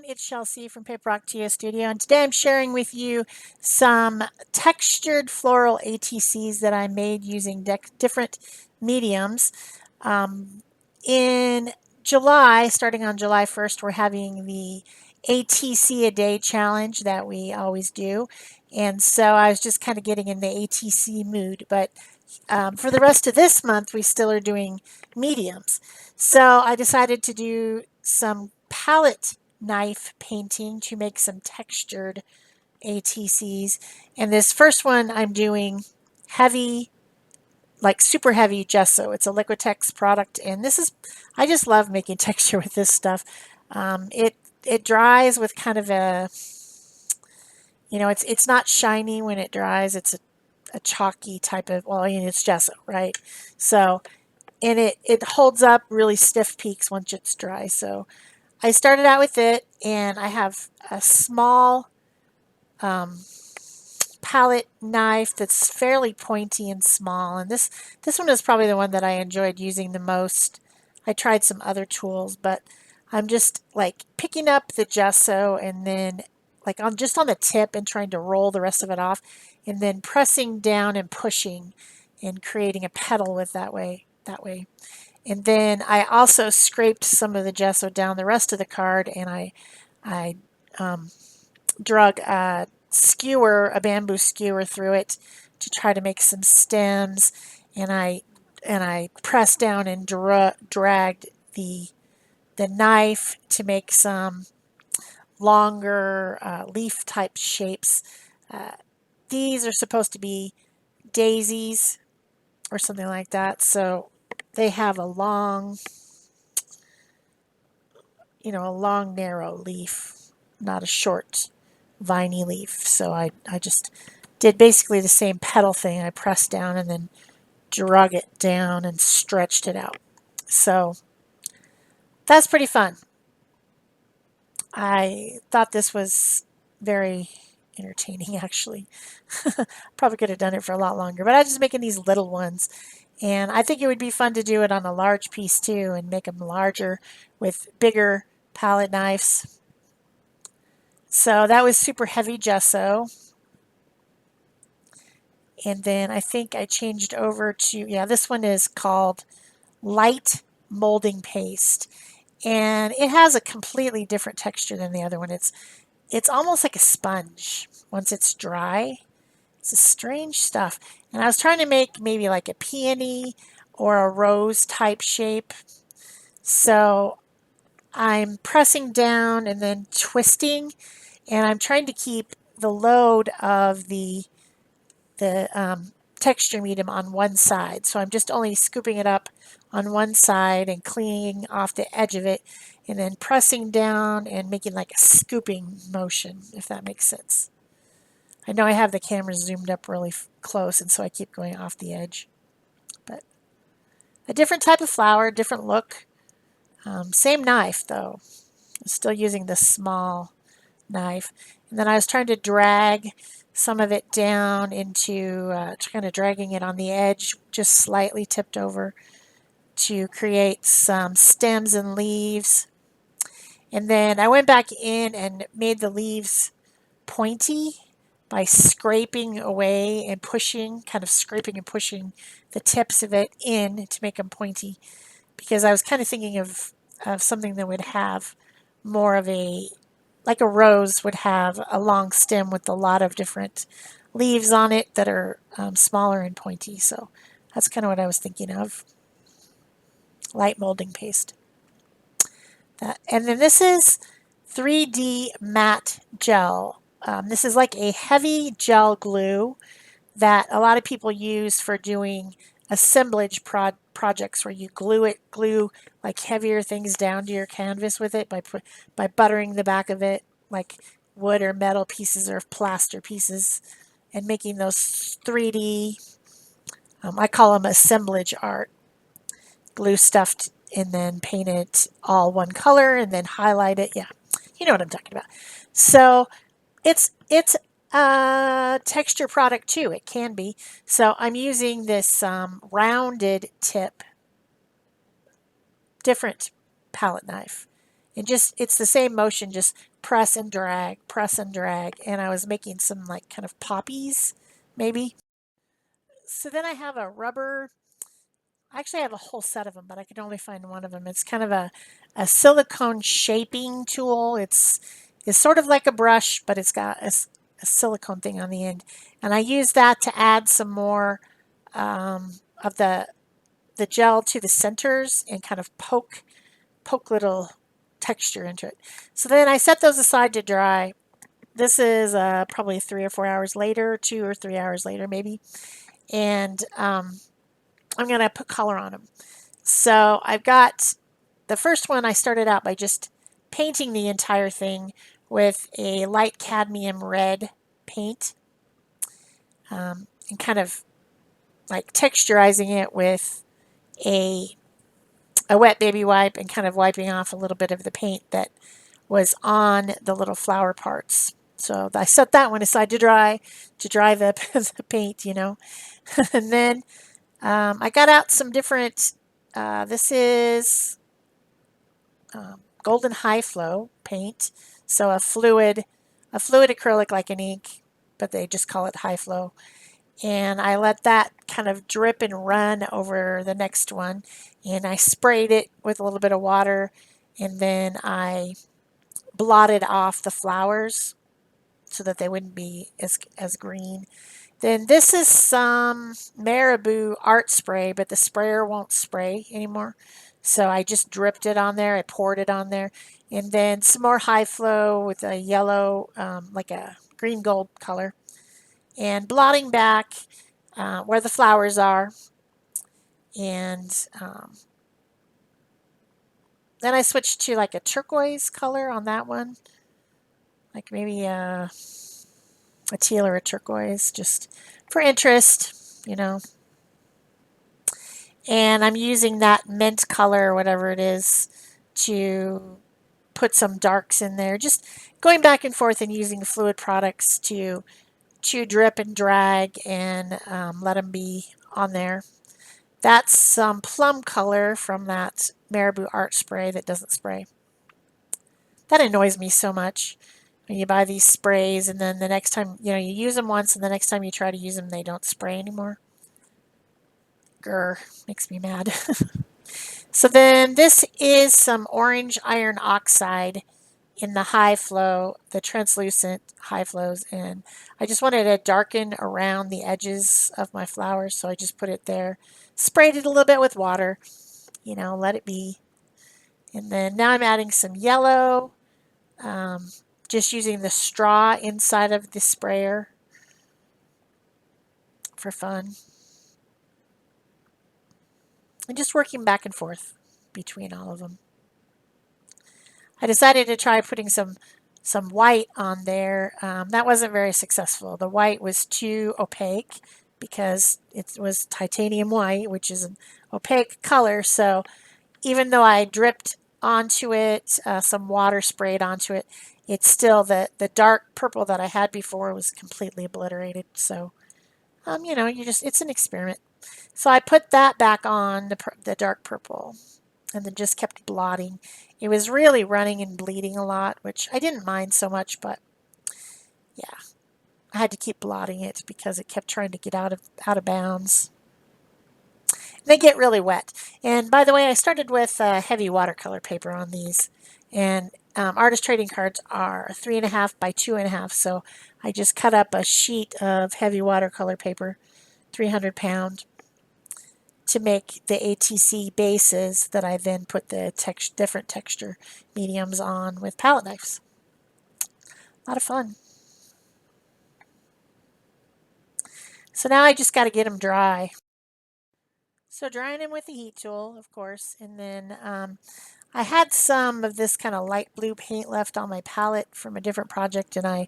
everyone, it's Shel C from PaperOcotilloStudio, and today I'm sharing with you some textured floral ATCs that I made using different mediums. In July, starting on July 1st, we're having the ATC a day challenge that we always do, and so I was just kind of getting in the ATC mood, but for the rest of this month, we still are doing mediums. So I decided to do some palette knife painting to make some textured ATCs. And this first one I'm doing heavy, like super heavy gesso. It's a Liquitex product, and this is, I just love making texture with this stuff. It dries with kind of a, it's not shiny when it dries. It's a chalky type of, well, it's gesso, right? So, and it holds up really stiff peaks once it's dry. So I started out with it, and I have a small palette knife that's fairly pointy and small. And this one is probably the one that I enjoyed using the most. I tried some other tools, but I'm just like picking up the gesso and then like on just on the tip and trying to roll the rest of it off, and then pressing down and pushing and creating a petal with that way. And then I also scraped some of the gesso down the rest of the card, and I drug a skewer, a bamboo skewer through it to try to make some stems, and I pressed down and dragged the knife to make some longer leaf type shapes. These are supposed to be daisies or something like that, so they have a long, a long narrow leaf, not a short viney leaf. So I just did basically the same petal thing. I pressed down and then drug it down and stretched it out. So that's pretty fun. I thought this was very entertaining, actually. Probably could have done it for a lot longer, but I was just making these little ones. And I think it would be fun to do it on a large piece too and make them larger with bigger palette knives. So that was super heavy gesso. And then I think I changed over to, yeah, this one is called light molding paste. And it has a completely different texture than the other one. It's almost like a sponge once it's dry. It's a strange stuff. And I was trying to make maybe like a peony or a rose type shape. So I'm pressing down and then twisting, and I'm trying to keep the load of the texture medium on one side. So I'm just only scooping it up on one side and cleaning off the edge of it, and then pressing down and making like a scooping motion, if that makes sense. I know I have the camera zoomed up really close, and so I keep going off the edge. But a different type of flower, different look. Same knife though. I'm still using this small knife. And then I was trying to drag some of it down into, kind of dragging it on the edge, just slightly tipped over to create some stems and leaves. And then I went back in and made the leaves pointy by scraping away and pushing, kind of scraping and pushing the tips of it in to make them pointy, because I was kind of thinking of something that would have more of a, like a rose would have a long stem with a lot of different leaves on it that are smaller and pointy. So that's kind of what I was thinking of. Light molding paste. And then this is 3D matte gel. This is like a heavy gel glue that a lot of people use for doing assemblage projects where you glue like heavier things down to your canvas with it by buttering the back of it, like wood or metal pieces or plaster pieces, and making those 3D, I call them assemblage art, glue stuff and then paint it all one color and then highlight it. Yeah, you know what I'm talking about. So it's a texture product too. It can be. So I'm using this rounded tip, different palette knife, And just, it's the same motion, just press and drag, press and drag. And I was making some like kind of poppies, maybe. So then I have a rubber, actually I have a whole set of them, but I could only find one of them. It's kind of a silicone shaping tool. It's sort of like a brush, but it's got a silicone thing on the end. And I use that to add some more of the gel to the centers and kind of poke little texture into it. So then I set those aside to dry. This is probably 3 or 4 hours later, 2 or 3 hours later maybe. And I'm going to put color on them. So I've got the first one. I started out by just painting the entire thing with a light cadmium red paint, and kind of like texturizing it with a a wet baby wipe and kind of wiping off a little bit of the paint that was on the little flower parts. So I set that one aside to dry the, the paint, you know. And then I got out some different, this is golden high flow paint. So a fluid acrylic like an ink, but they just call it high flow. And I let that kind of drip and run over the next one. And I sprayed it with a little bit of water, and then I blotted off the flowers so that they wouldn't be as green. Then this is some Marabou art spray, but the sprayer won't spray anymore. So I just dripped it on there. I poured it on there. And then some more high flow with a yellow, like a green gold color. And blotting back where the flowers are. And then I switched to like a turquoise color on that one. Like maybe a teal or a turquoise, just for interest, you know. And I'm using that mint color or whatever it is to put some darks in there. Just going back and forth and using fluid products to drip and drag and let them be on there. That's some plum color from that Marabou art spray that doesn't spray. That annoys me so much. When you buy these sprays and then the next time, you know, you use them once and the next time you try to use them, they don't spray anymore. Grr, makes me mad. So then this is some orange iron oxide in the high flow, the translucent high flows. And I just wanted to darken around the edges of my flowers. So I just put it there, sprayed it a little bit with water, you know, let it be. And then now I'm adding some yellow, just using the straw inside of the sprayer for fun. And just working back and forth between all of them. I decided to try putting some white on there. That wasn't very successful. The white was too opaque because it was titanium white, which is an opaque color. So even though I dripped onto it, some water sprayed onto it, it's still the dark purple that I had before was completely obliterated. So, you know, it's an experiment. So I put that back on the dark purple and then just kept blotting. It was really running and bleeding a lot, which I didn't mind so much, but yeah, I had to keep blotting it because it kept trying to get out of bounds. They get really wet. And by the way, I started with heavy watercolor paper on these, and artist trading cards are 3.5 by 2.5. So I just cut up a sheet of heavy watercolor paper, 300 pound, to make the ATC bases that I then put the different texture mediums on with palette knives. A lot of fun. So now I just got to get them dry. So drying them with the heat tool, of course, and then I had some of this kind of light blue paint left on my palette from a different project, and I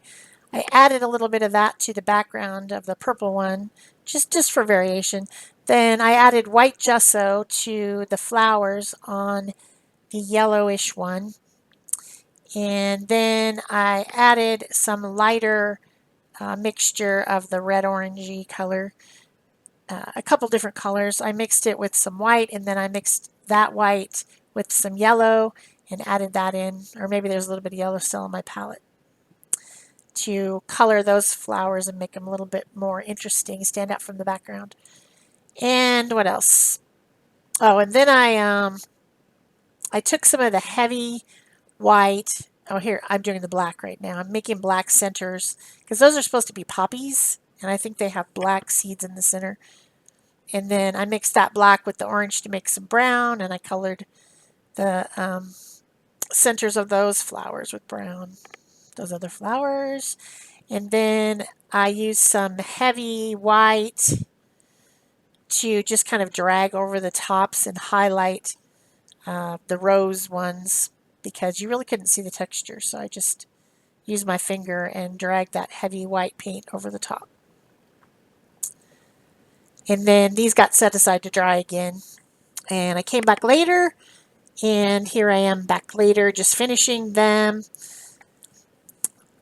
added a little bit of that to the background of the purple one, just for variation. Then I added white gesso to the flowers on the yellowish one. And then I added some lighter mixture of the red orangey color, a couple different colors. I mixed it with some white, and then I mixed that white with some yellow, and added that in, or maybe there's a little bit of yellow still on my palette, to color those flowers and make them a little bit more interesting, stand out from the background. And what else? Oh, and then I took some of the heavy white. Oh, here, I'm doing the black right now. I'm making black centers because those are supposed to be poppies, and I think they have black seeds in the center. And then I mixed that black with the orange to make some brown, and I colored the centers of those flowers with brown, those other flowers. And then I used some heavy white to just kind of drag over the tops and highlight the rose ones because you really couldn't see the texture. So I just used my finger and dragged that heavy white paint over the top. And then these got set aside to dry again. And I came back later, and here I am back later just finishing them.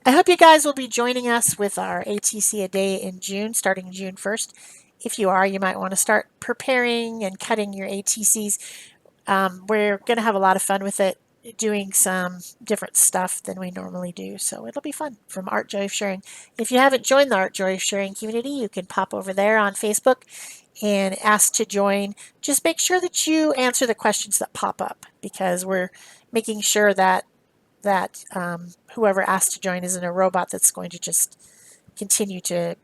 I hope you guys will be joining us with our ATC a day in June, starting June 1st. If you are, you might want to start preparing and cutting your ATCs. We're going to have a lot of fun with it, doing some different stuff than we normally do. So it'll be fun from Art Joy of Sharing. If you haven't joined the Art Joy of Sharing community, you can pop over there on Facebook and ask to join. Just make sure that you answer the questions that pop up because we're making sure that whoever asked to join isn't a robot that's going to just continue to,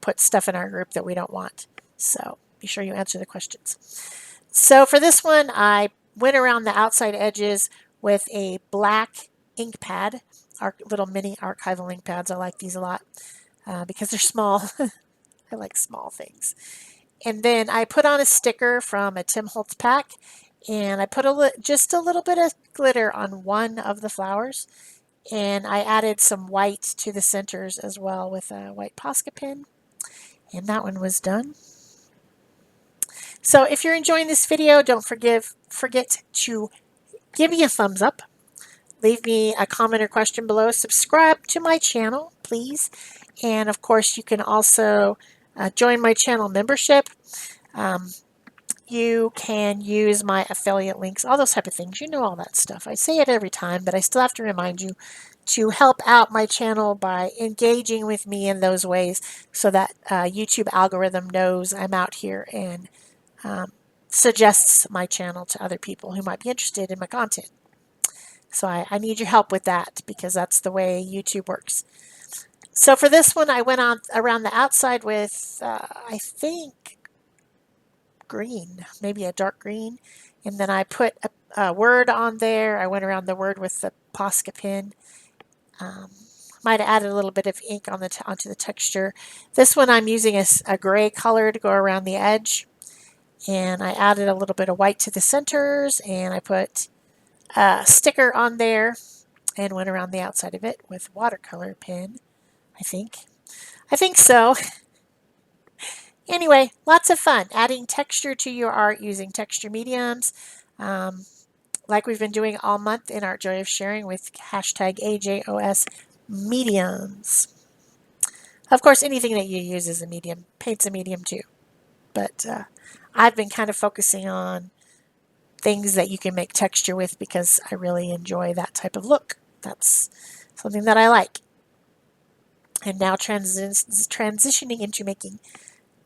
put stuff in our group that we don't want. So be sure you answer the questions. So for this one, I went around the outside edges with a black ink pad, our little mini archival ink pads. I like these a lot because they're small. I like small things. And then I put on a sticker from a Tim Holtz pack, and I put just a little bit of glitter on one of the flowers, and I added some white to the centers as well with a white Posca pen, and that one was done. So if you're enjoying this video, don't forget to give me a thumbs up, leave me a comment or question below, subscribe to my channel, please, and of course you can also join my channel membership. You can use my affiliate links, all those type of things. You know all that stuff. I say it every time, but I still have to remind you to help out my channel by engaging with me in those ways so that YouTube algorithm knows I'm out here and suggests my channel to other people who might be interested in my content. So I need your help with that because that's the way YouTube works. So for this one, I went on around the outside with, I think, green, maybe a dark green. And then I put a word on there. I went around the word with the Posca pen. Might have added a little bit of ink on onto the texture. This one I'm using a gray color to go around the edge. And I added a little bit of white to the centers, and I put a sticker on there and went around the outside of it with watercolor pen, I think. I think so. Anyway, lots of fun adding texture to your art using texture mediums, like we've been doing all month in Art Joy of Sharing with hashtag AJOS mediums. Of course, anything that you use is a medium. Paint's a medium too. But I've been kind of focusing on things that you can make texture with because I really enjoy that type of look. That's something that I like. And now transitioning into making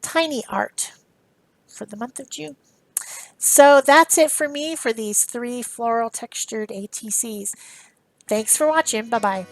tiny art for the month of June. So that's it for me for these 3 floral textured ATCs. Thanks for watching. Bye-bye.